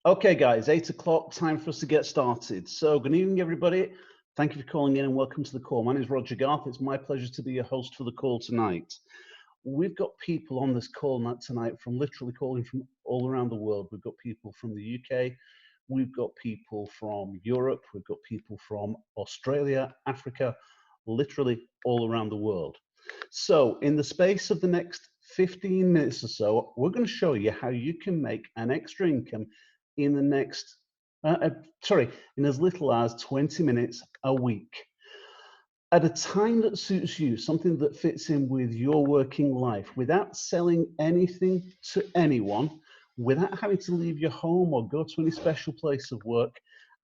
Okay, guys, 8 o'clock, time for us to get started. So, good evening, everybody. Thank you for calling in and welcome to the call. My name is Roger Garth. It's my pleasure to be your host for the call tonight. We've got people on this call tonight from literally calling from all around the world. We've got people from the UK, we've got people from Europe, we've got people from Australia, Africa, literally all around the world. So, in the space of the next 15 minutes or so, we're going to show you how you can make an extra income in the next, in as little as 20 minutes a week. At a time that suits you, something that fits in with your working life, without selling anything to anyone, without having to leave your home or go to any special place of work,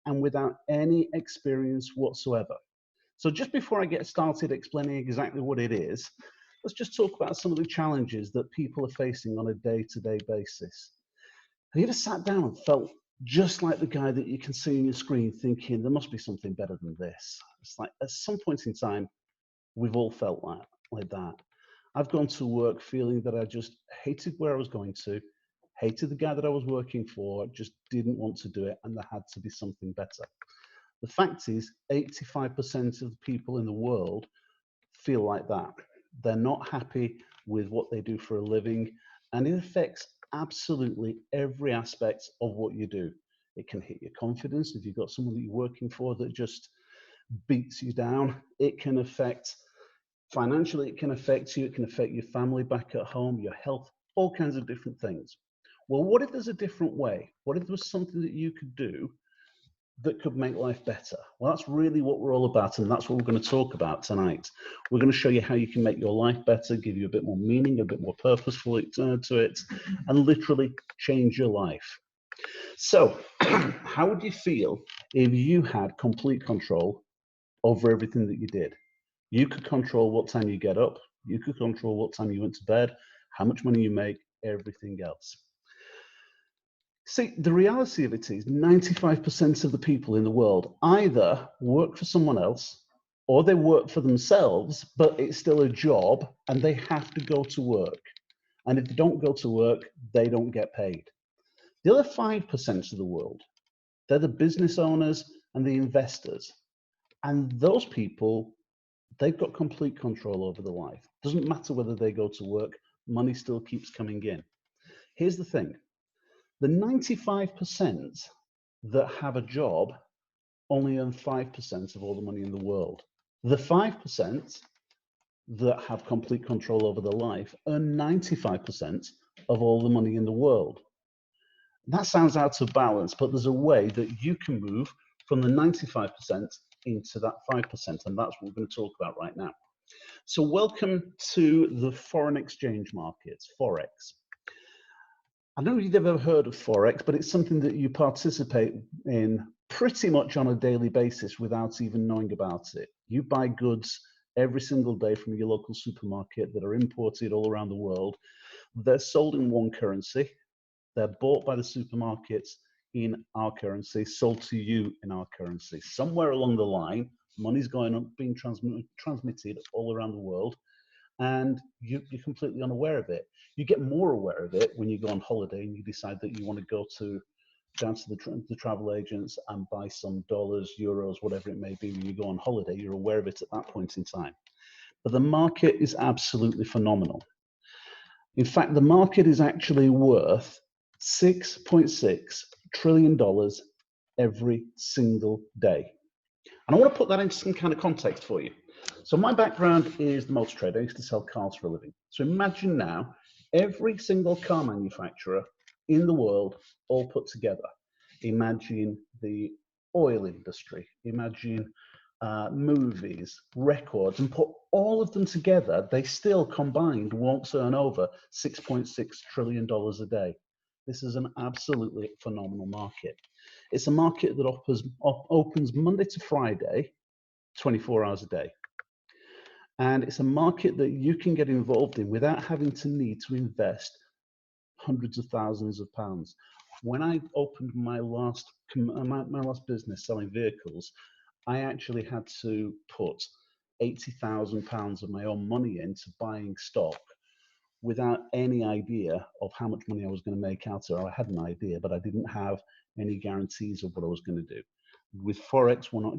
and without any experience whatsoever. So just before I get started explaining exactly what it is, let's just talk about some of the challenges that people are facing on a day-to-day basis. Have you ever sat down and felt just like the guy that you can see on your screen thinking, there must be something better than this? It's like at some point in time, we've all felt like that. I've gone to work feeling that I just hated where I was going to, hated the guy that I was working for, just didn't want to do it, and there had to be something better. The fact is, 85% of the people in the world feel like that. They're not happy with what they do for a living, and it affects absolutely every aspect of what you do. It can hit your confidence if you've got someone that you're working for that just beats you down. It can affect financially, it can affect you, it can affect your family back at home, your health, all kinds of different things. Well, what if there's a different way? What if there was something that you could do that could make life better? Well, that's really what we're all about, and that's what we're going to talk about tonight. We're going to show you how you can make your life better, give you a bit more meaning, a bit more purposeful to it, and literally change your life. So, how would you feel if you had complete control over everything that you did? You could control what time you get up, you could control what time you went to bed, how much money you make, everything else. See, the reality of it is 95% of the people in the world either work for someone else or they work for themselves, but it's still a job and they have to go to work. And if they don't go to work, they don't get paid. The other 5% of the world, they're the business owners and the investors. And those people, they've got complete control over their life. Doesn't matter whether they go to work, money still keeps coming in. Here's the thing. The 95% that have a job only earn 5% of all the money in the world. The 5% that have complete control over their life earn 95% of all the money in the world. That sounds out of balance, but there's a way that you can move from the 95% into that 5%, and that's what we're going to talk about right now. So welcome to the foreign exchange markets, Forex. I don't know if you've ever heard of Forex, but it's something that you participate in pretty much on a daily basis without even knowing about it. You buy goods every single day from your local supermarket that are imported all around the world. They're sold in one currency. They're bought by the supermarkets in our currency, sold to you in our currency. Somewhere along the line, money's going up, being transmitted all around the world, and you're completely unaware of it. You get more aware of it when you go on holiday and you decide that you want to go down to the travel agents and buy some dollars, euros, whatever it may be. When you go on holiday, you're aware of it at that point in time. But the market is absolutely phenomenal. In fact, the market is actually worth $6.6 trillion every single day. And I want to put that into some kind of context for you. So my background is the motor trade. I used to sell cars for a living. So imagine now every single car manufacturer in the world all put together. Imagine the oil industry, imagine movies, records, and put all of them together, they still combined won't turn over $6.6 trillion a day. This is an absolutely phenomenal market. It's a market that opens Monday to Friday, 24 hours a day. And it's a market that you can get involved in without having to need to invest hundreds of thousands of pounds. When I opened my last business selling vehicles, I actually had to put £80,000 of my own money into buying stock without any idea of how much money I was going to make out of it. I had an idea, but I didn't have any guarantees of what I was going to do. With Forex, we're not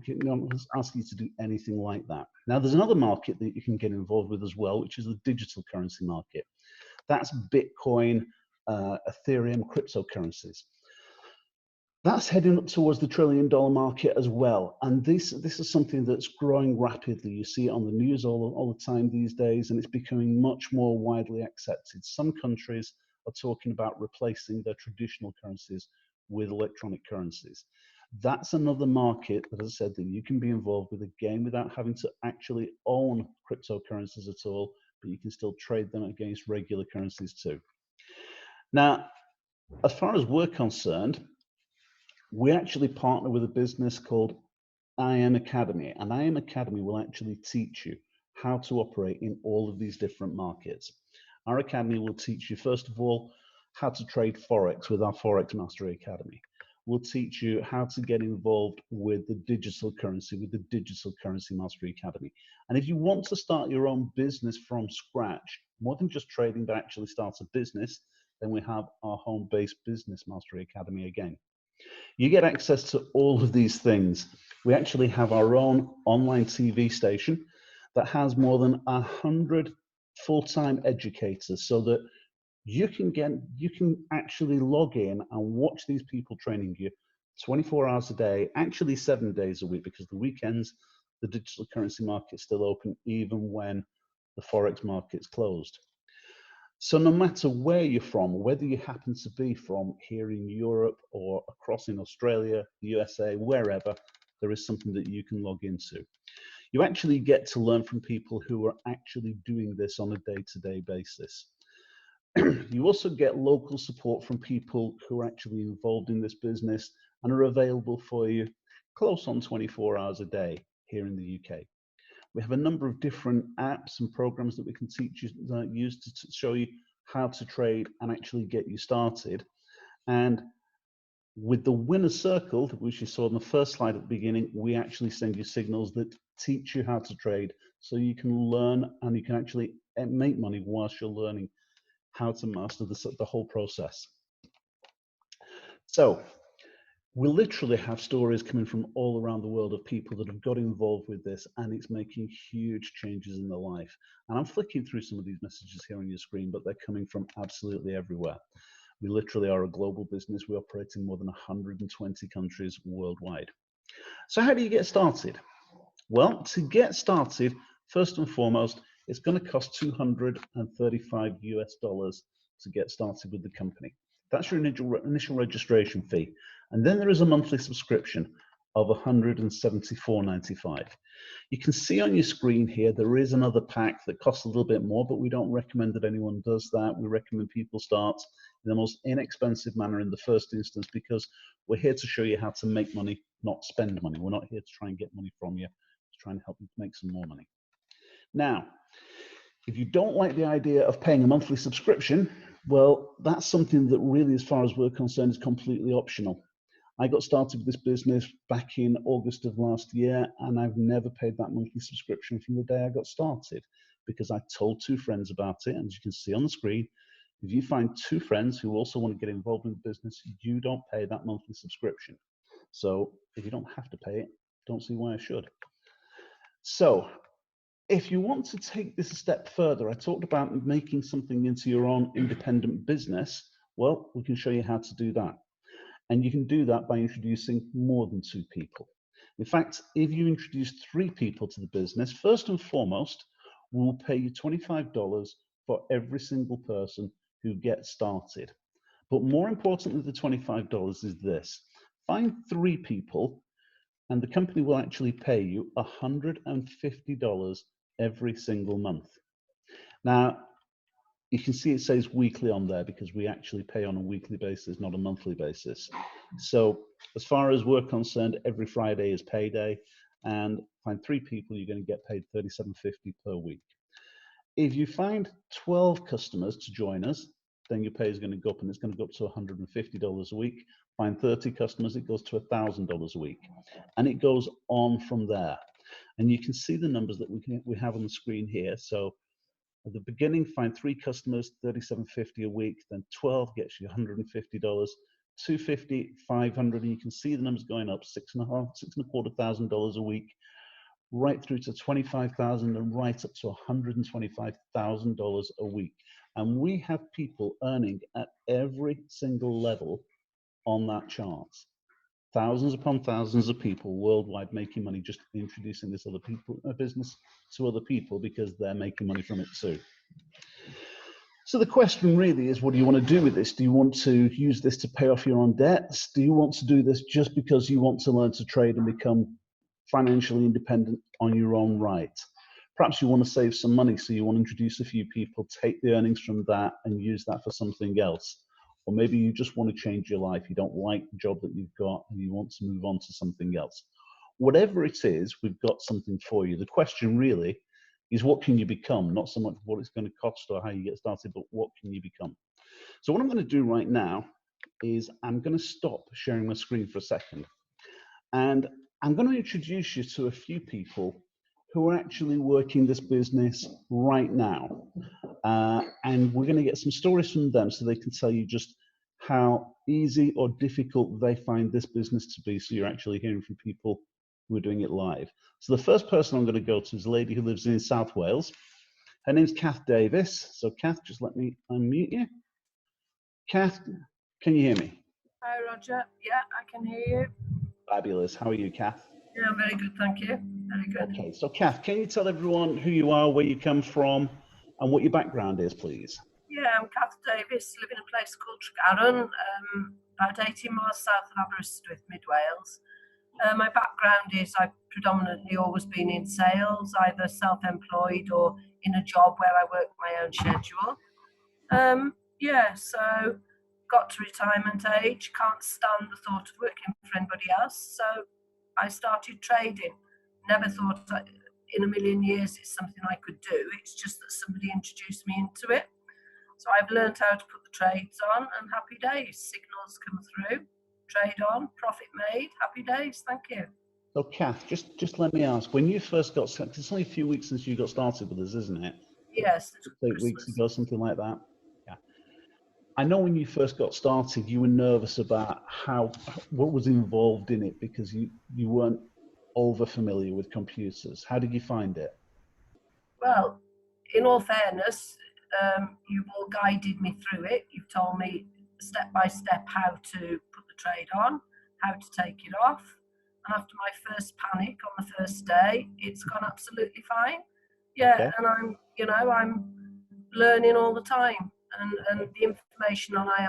asking you to do anything like that. Now, there's another market that you can get involved with as well, which is the digital currency market. That's Bitcoin, Ethereum, cryptocurrencies. That's heading up towards the $1 trillion market as well. And this is something that's growing rapidly. You see it on the news all the time these days, and it's becoming much more widely accepted. Some countries are talking about replacing their traditional currencies with electronic currencies. That's another market, as I said, that you can be involved with, again, without having to actually own cryptocurrencies at all, but you can still trade them against regular currencies too. Now, as far as we're concerned, we actually partner with a business called IM Academy, and IM Academy will actually teach you how to operate in all of these different markets. Our academy will teach you, first of all, how to trade Forex with our Forex Mastery Academy. We'll teach you how to get involved with the digital currency, with the Digital Currency Mastery Academy. And if you want to start your own business from scratch, more than just trading, but actually start a business, then we have our home-based Business Mastery Academy again. You get access to all of these things. We actually have our own online TV station that has more than 100 full-time educators, so that you can actually log in and watch these people training you 24 hours a day, actually 7 days a week, because the weekends, the digital currency market's still open, even when the Forex market's closed. So no matter where you're from, whether you happen to be from here in Europe or across in Australia, the USA, wherever, there is something that you can log into. You actually get to learn from people who are actually doing this on a day-to-day basis. You also get local support from people who are actually involved in this business and are available for you close on 24 hours a day here in the UK. We have a number of different apps and programs that we can teach you, use to show you how to trade and actually get you started. And with the winner circle, which you saw in the first slide at the beginning, we actually send you signals that teach you how to trade, so you can learn and you can actually make money whilst you're learning how to master the whole process. So we literally have stories coming from all around the world of people that have got involved with this, and it's making huge changes in their life. And I'm flicking through some of these messages here on your screen, but they're coming from absolutely everywhere. We literally are a global business. We operate in more than 120 countries worldwide. So how do you get started? Well, to get started, first and foremost, it's going to cost $235 US to get started with the company. That's your initial registration fee. And then there is a monthly subscription of $174.95. You can see on your screen here, there is another pack that costs a little bit more, but we don't recommend that anyone does that. We recommend people start in the most inexpensive manner in the first instance, because we're here to show you how to make money, not spend money. We're not here to try and get money from you, to try and help you make some more money. Now, if you don't like the idea of paying a monthly subscription, well, that's something that really, as far as we're concerned, is completely optional. I got started with this business back in August of last year, and I've never paid that monthly subscription from the day I got started, because I told 2 friends about it. And as you can see on the screen, if you find 2 friends who also want to get involved in the business, you don't pay that monthly subscription. So if you don't have to pay it, don't see why I should. So if you want to take this a step further, I talked about making something into your own independent business. Well, we can show you how to do that. And you can do that by introducing more than 2 people. In fact, if you introduce 3 people to the business, first and foremost, we'll pay you $25 for every single person who gets started. But more importantly than the $25 is this: find 3 people and the company will actually pay you $150 every single month. Now, you can see it says weekly on there because we actually pay on a weekly basis, not a monthly basis. So as far as we're concerned, every Friday is payday, and find 3 people, you're going to get paid $37.50 per week. If you find 12 customers to join us, then your pay is going to go up, and it's going to go up to $150 a week. Find 30 customers, it goes to $1,000 a week, and it goes on from there. And you can see the numbers that we have on the screen here. So At the beginning, find 3 customers, $37.50 a week, then 12 gets you $150, $250, $500, and you can see the numbers going up, $6,500 a week, right through to $25,000 and right up to $125,000 a week. And we have people earning at every single level on that chart. Thousands upon thousands of people worldwide making money just introducing this other people business to other people because they're making money from it too. So the question really is, what do you want to do with this? Do you want to use this to pay off your own debts? Do you want to do this just because you want to learn to trade and become financially independent on your own right? Perhaps you want to save some money, so you want to introduce a few people, take the earnings from that and use that for something else. Or maybe you just want to change your life. You don't like the job that you've got and you want to move on to something else. Whatever it is, we've got something for you. The question really is, what can you become? Not so much what it's going to cost or how you get started, but what can you become? So what I'm going to do right now is I'm going to stop sharing my screen for a second. And I'm going to introduce you to a few people who are actually working this business right now. And we're going to get some stories from them so they can tell you just how easy or difficult they find this business to be. So you're actually hearing from people who are doing it live. So the first person I'm going to go to is a lady who lives in South Wales. Her name's Kath Davis. So Kath, just let me unmute you. Kath, can you hear me? Hi, Roger. Yeah, I can hear you. Fabulous. How are you, Kath? Yeah, I'm very good, thank you. Very good. Okay, so Kath, can you tell everyone who you are, where you come from, and what your background is, please? Yeah, I'm Kath Davis, live in a place called Tregaron, about 18 miles south of Aberystwyth, mid Wales. My background is I've predominantly always been in sales, either self-employed or in a job where I work my own schedule. Yeah, so got to retirement age, can't stand the thought of working for anybody else, so I started trading. Never thought in a million years it's something I could do. It's just that somebody introduced me into it. So I've learned how to put the trades on, and happy days. Signals come through, trade on, profit made, happy days. Thank you. So Kath, just let me ask, when you first got started, it's only a few weeks since you got started with us, isn't it? Yes. 8 weeks ago, something like that. Yeah. I know when you first got started, you were nervous about what was involved in it because you weren't over familiar with computers. How did you find it? Well, in all fairness, you've all guided me through it. You've told me step by step how to put the trade on, how to take it off. And after my first panic on the first day, it's gone absolutely fine. Yeah, okay. And I'm learning all the time. And the information on I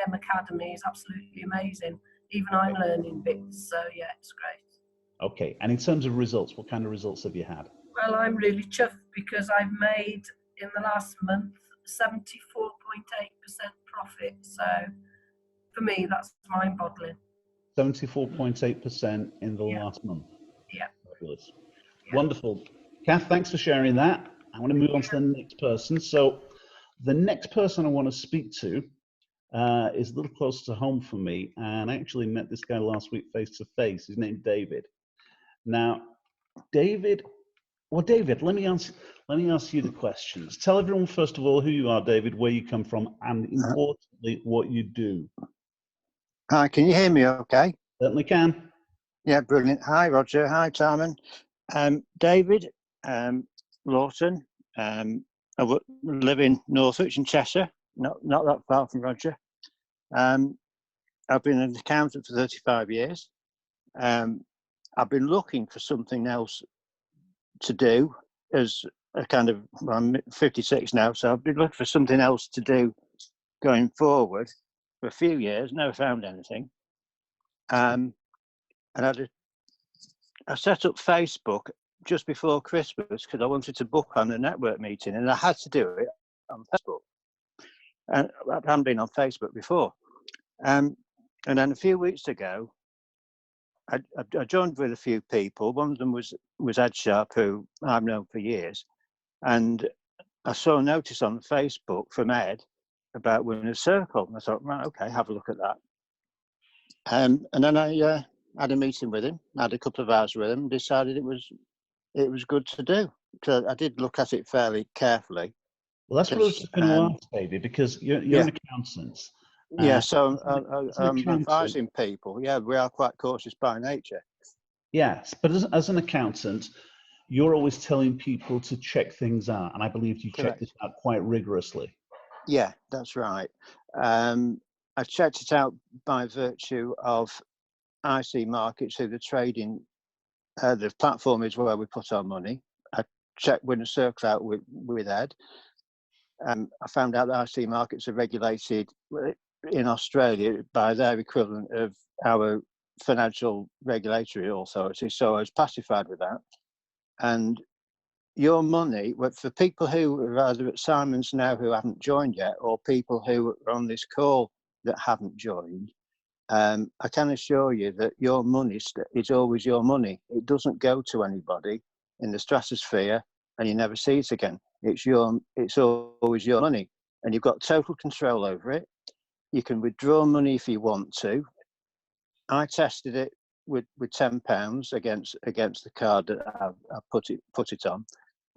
Am Academy is absolutely amazing. Even I'm learning bits, so yeah, it's great. Okay, and in terms of results, what kind of results have you had? Well, I'm really chuffed because I've made, in the last month, 74.8% profit. So for me, that's mind-boggling. 74.8% in the last month. Yeah. Fabulous. Yeah. Wonderful. Kath, thanks for sharing that. I want to move on to the next person. So the next person I want to speak to is a little closer to home for me. And I actually met this guy last week face to face. His name's David. Now, David, let me ask you the questions. Tell everyone, first of all, who you are, David, where you come from, and importantly, what you do. Hi, can you hear me okay? Certainly can. Yeah, brilliant. Hi, Roger. Hi, Tarman. David Lawton. I live in Northwich in Cheshire, not that far from Roger. I've been an accountant for 35 years. I've been looking for something else to do as a kind of, well, I'm 56 now, so I've been looking for something else to do going forward for a few years, never found anything. And I set up Facebook just before Christmas because I wanted to book on a network meeting, and I had to do it on Facebook. And I hadn't been on Facebook before. And then a few weeks ago, I joined with a few people. One of them was Ed Sharp, who I've known for years. And I saw a notice on Facebook from Ed about winning a circle. And I thought, right, okay, have a look at that. And then I had a meeting with him, had a couple of hours with him, and decided it was good to do. So I did look at it fairly carefully. Well, that's what I was just going to Um, ask, David, because you're yeah, an accountant. yeah. So As an I'm accountant, advising people. Yeah, we are quite cautious by nature. yes, but as an accountant, you're always telling people to check things out, and I believe you check Correct. this out quite rigorously. Yeah, that's right. I checked it out by virtue of IC Markets, who the trading, the platform is where we put our money. I checked with a circle out with Ed. I found out that IC Markets are regulated in Australia by their equivalent of our financial regulatory authority. So I was pacified with that. And your money, for people who are either at Simon's now who haven't joined yet, or people who are on this call that haven't joined, I can assure you that your money is always your money. It doesn't go to anybody in the stratosphere and you never see it again. It's always your money, and you've got total control over it. You can withdraw money if you want to. I tested it with £10 against the card that I put it on,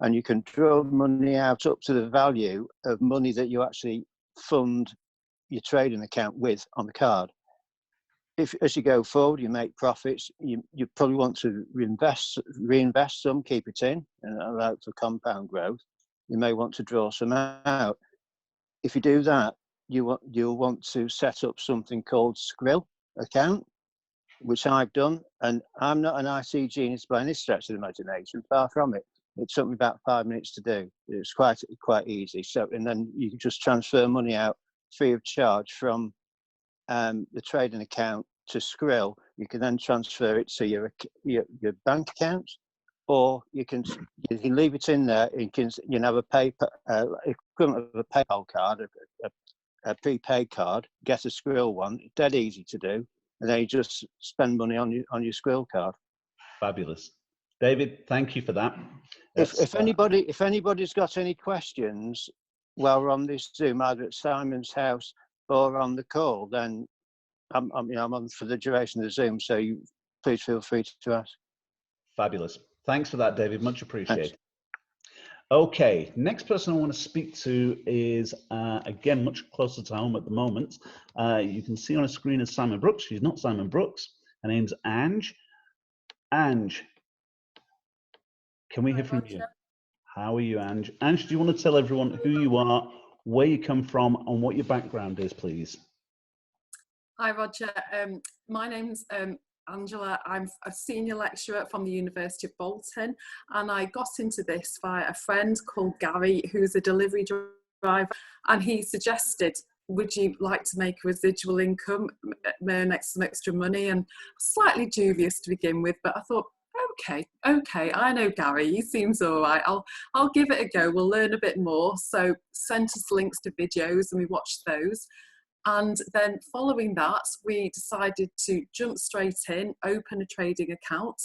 and you can draw money out up to the value of money that you actually fund your trading account with on the card. If as you go forward, you make profits, you probably want to reinvest some, keep it in, and allow it for compound growth. You may want to draw some out. If you do that, you'll want to set up something called Skrill account, which I've done, and I'm not an IT genius by any stretch of the imagination, far from it. It took me about 5 minutes to do. It's quite easy. So, and then you can just transfer money out free of charge from the trading account to Skrill. You can then transfer it to your bank account, or you can leave it in there. You can have a paper equivalent of a PayPal card, a prepaid card. Get a Skrill one. It's dead easy to do, and then you just spend money on your Skrill card. Fabulous, David. Thank you for that. If anybody's got any questions while we're on this Zoom, either at Simon's house or on the call, then I'm on for the duration of the Zoom, so you please feel free to ask. Fabulous. Thanks for that, David. Much appreciated. Thanks. Okay, next person I want to speak to is, again, much closer to home at the moment. You can see on a screen as Simon Brooks. She's not Simon Brooks. Her name's Ange. Ange, can we hear from you? How are you, Ange? Ange, do you want to tell everyone who you are, where you come from, and what your background is, please? Hi, Roger. My name's Angela. I'm a senior lecturer from the University of Bolton, and I got into this via a friend called Gary, who's a delivery driver, and he suggested, would you like to make a residual income, earn some extra money? And slightly dubious to begin with, but I thought, okay, I know Gary, he seems all right. I'll give it a go. We'll learn a bit more. So sent us links to videos and we watched those. And then following that, we decided to jump straight in, open a trading account.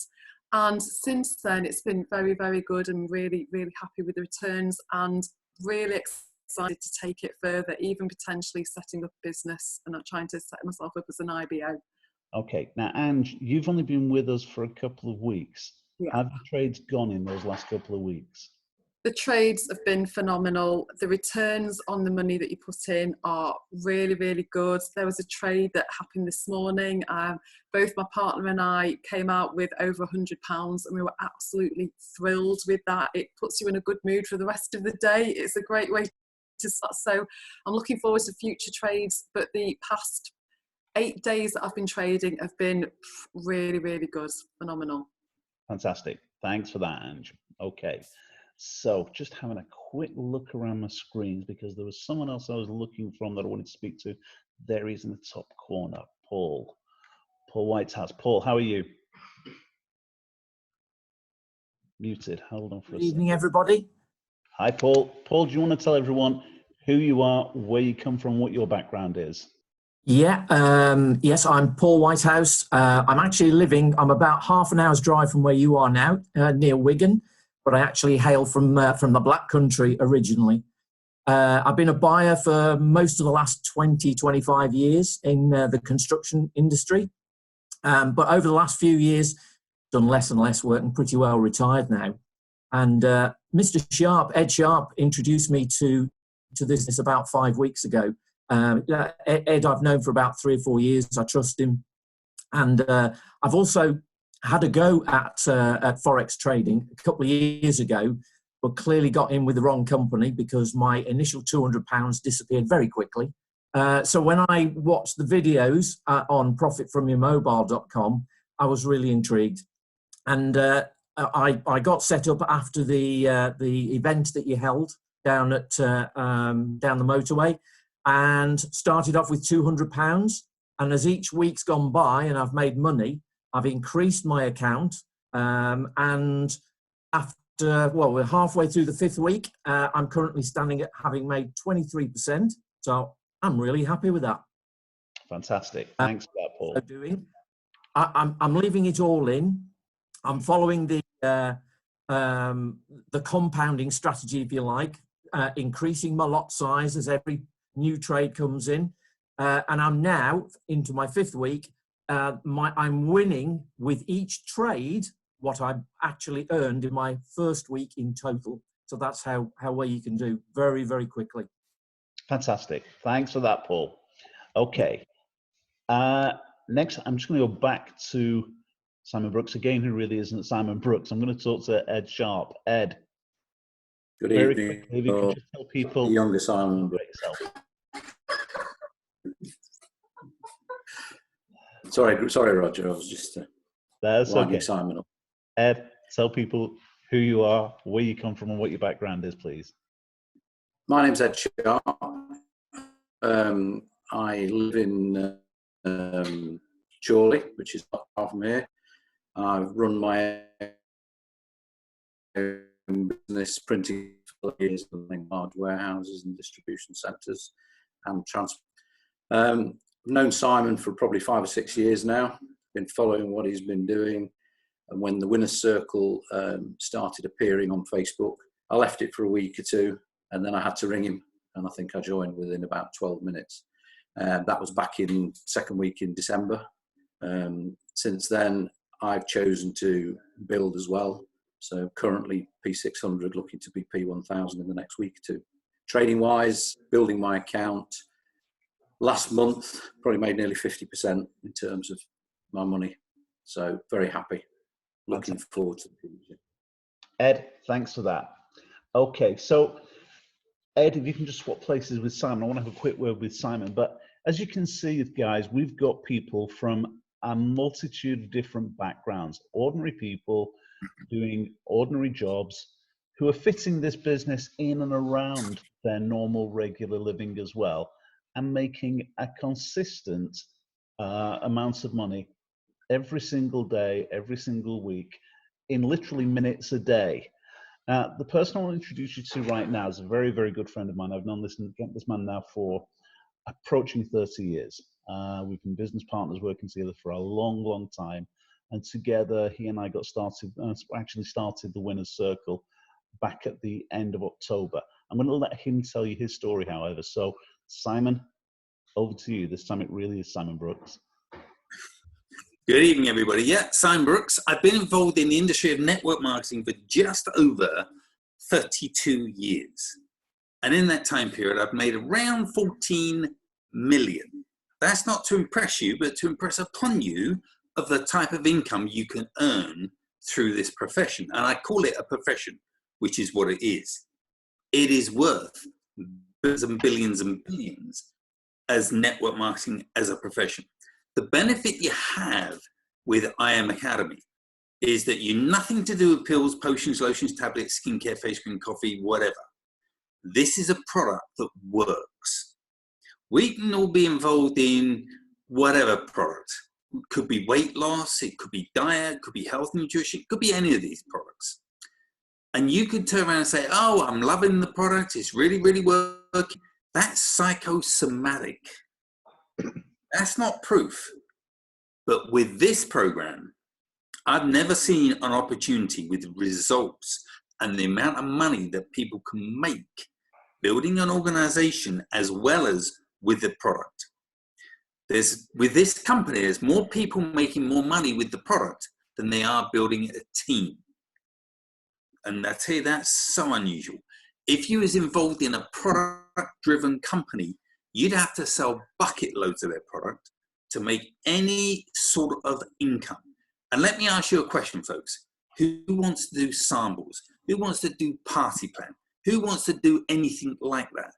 And since then, it's been very, very good. I'm really, really happy with the returns and really excited to take it further, even potentially setting up a business and not trying to set myself up as an IBO. Okay, now, Ange, you've only been with us for a couple of weeks. Yeah. Have the trades gone in those last couple of weeks? The trades have been phenomenal. The returns on the money that you put in are really, really good. There was a trade that happened this morning. Both my partner and I came out with over £100 and we were absolutely thrilled with that. It puts you in a good mood for the rest of the day. It's a great way to start. So I'm looking forward to future trades, but the past 8 days that I've been trading have been really, really good. Phenomenal. Fantastic. Thanks for that, Ange. Okay. So just having a quick look around my screens because there was someone else I was looking from that I wanted to speak to. There he is in the top corner, Paul. Paul Whitehouse. Paul, how are you? Muted. Hold on for a second. Good evening, everybody. Hi, Paul. Paul, do you want to tell everyone who you are, where you come from, what your background is? Yeah, yes, I'm Paul Whitehouse. I'm actually I'm about half an hour's drive from where you are now, near Wigan, but I actually hail from the Black Country originally. I've been a buyer for most of the last 20, 25 years in the construction industry. But over the last few years, done less and less work and pretty well retired now. And Mr. Sharp, Ed Sharp, introduced me to to this about 5 weeks ago. Ed, I've known for about 3 or 4 years. I trust him. And I've also had a go at Forex trading a couple of years ago, but clearly got in with the wrong company because my initial £200 disappeared very quickly. So when I watched the videos on profitfromyourmobile.com, I was really intrigued. And I got set up after the event that you held down at down the motorway, and started off with £200. And as each week's gone by and I've made money, I've increased my account. And after, well, we're halfway through the 5th week. I'm currently standing at having made 23%. So I'm really happy with that. Fantastic. Thanks for that, Paul. I'm leaving it all in. I'm following the compounding strategy, if you like, increasing my lot size as every new trade comes in. And I'm now into my 5th week. I'm winning with each trade what I actually earned in my 1st week in total. So that's how well you can do very, very quickly. Fantastic. Thanks for that, Paul. Okay. Next, I'm just going to go back to Simon Brooks again, who really isn't Simon Brooks. I'm going to talk to Ed Sharp. Ed. Good evening. Quickly, if you could just tell people. The younger Simon Brooks. Sorry, Roger. I was just winding Simon up. Ed, tell people who you are, where you come from, and what your background is, please. My name's Ed Sharp. I live in Chorley, which is not far from here. I've run my own business, printing for years, building large warehouses and distribution centres and transport. I've known Simon for probably 5 or 6 years now. Been following what he's been doing, and when the Winner's Circle started appearing on Facebook, I left it for a week or two, and then I had to ring him, and I think I joined within about 12 minutes. That was back in 2nd week in December. Since then, I've chosen to build as well. So currently P600, looking to be P1000 in the next week or two. Trading wise, building my account. Last month, probably made nearly 50% in terms of my money. So very happy. Looking forward to the future. Ed, thanks for that. Okay, so Ed, if you can just swap places with Simon. I want to have a quick word with Simon. But as you can see, guys, we've got people from a multitude of different backgrounds, ordinary people doing ordinary jobs who are fitting this business in and around their normal, regular living as well, and making a consistent amount of money every single day, every single week, in literally minutes a day. The person I want to introduce you to right now is a very, very good friend of mine. I've known this man now for approaching 30 years. We've been business partners working together for a long, long time. And together, he and I got started, actually started the Winner's Circle back at the end of October. I'm going to let him tell you his story, however. So, Simon, over to you. This time it really is Simon Brooks. Good evening, everybody. Yeah, Simon Brooks. I've been involved in the industry of network marketing for just over 32 years. And in that time period, I've made around 14 million. That's not to impress you, but to impress upon you of the type of income you can earn through this profession. And I call it a profession, which is what it is. It is worth billions and billions as network marketing as a profession. The benefit you have with IM Academy is that you're nothing to do with pills, potions, lotions, tablets, skincare, face cream, coffee, whatever. This is a product that works. We can all be involved in whatever product. It could be weight loss, it could be diet, it could be health and nutrition, it could be any of these products. And you could turn around and say, oh, I'm loving the product, it's really, really working. That's psychosomatic. That's not proof. But with this program, I've never seen an opportunity with results and the amount of money that people can make building an organization as well as with the product. With this company, there's more people making more money with the product than they are building a team. And I tell you, that's so unusual. If you was involved in a product product-driven company, you'd have to sell bucket loads of their product to make any sort of income. And let me ask you a question, folks. Who wants to do samples? Who wants to do party plan? Who wants to do anything like that?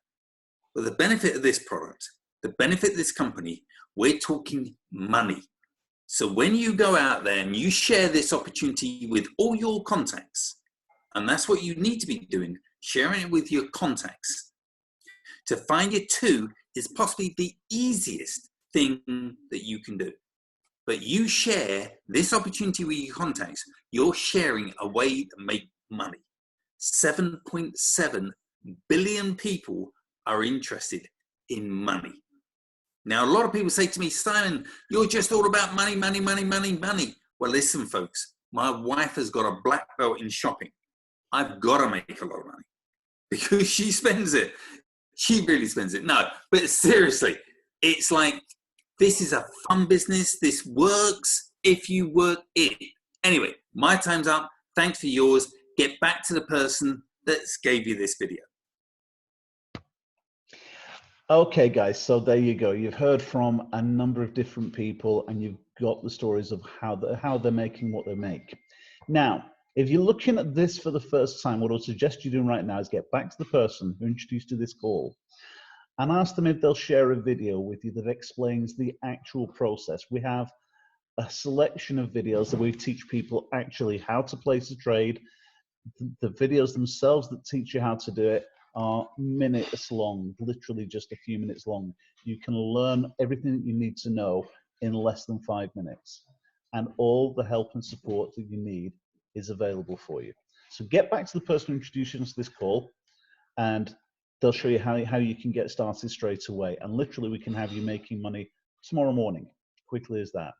Well, the benefit of this product, the benefit of this company, we're talking money. So when you go out there and you share this opportunity with all your contacts, and that's what you need to be doing, sharing it with your contacts. To find your two is possibly the easiest thing that you can do. But you share this opportunity with your contacts, you're sharing a way to make money. 7.7 billion people are interested in money. Now, a lot of people say to me, Simon, you're just all about money, money, money, money, money. Well, listen, folks, my wife has got a black belt in shopping. I've got to make a lot of money because she spends it. She really spends it. No, but seriously, it's like, this is a fun business. This works if you work it. Anyway, my time's up. Thanks for yours. Get back to the person that gave you this video. Okay, guys, so there you go. You've heard from a number of different people and you've got the stories of how they're making what they make. Now, if you're looking at this for the first time, what I'll suggest you doing right now is get back to the person who introduced you to this call and ask them if they'll share a video with you that explains the actual process. We have a selection of videos that we teach people actually how to place a trade. The videos themselves that teach you how to do it are minutes long, literally just a few minutes long. You can learn everything that you need to know in less than 5 minutes. And all the help and support that you need is available for you. So get back to the person who introduced you to this call and they'll show you how you can get started straight away. And literally we can have you making money tomorrow morning, quickly as that.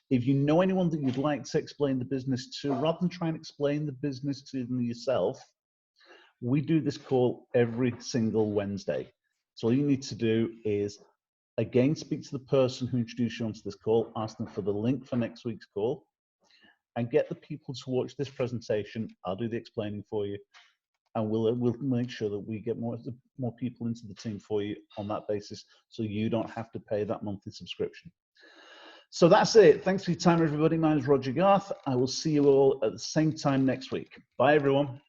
If you know anyone that you'd like to explain the business to, rather than try and explain the business to them yourself, we do this call every single Wednesday. So all you need to do is, again, speak to the person who introduced you onto this call, ask them for the link for next week's call, and get the people to watch this presentation. I'll do the explaining for you, and we'll make sure that we get more people into the team for you on that basis, so you don't have to pay that monthly subscription. So that's it. Thanks for your time, everybody. My name is Roger Garth. I will see you all at the same time next week. Bye, everyone.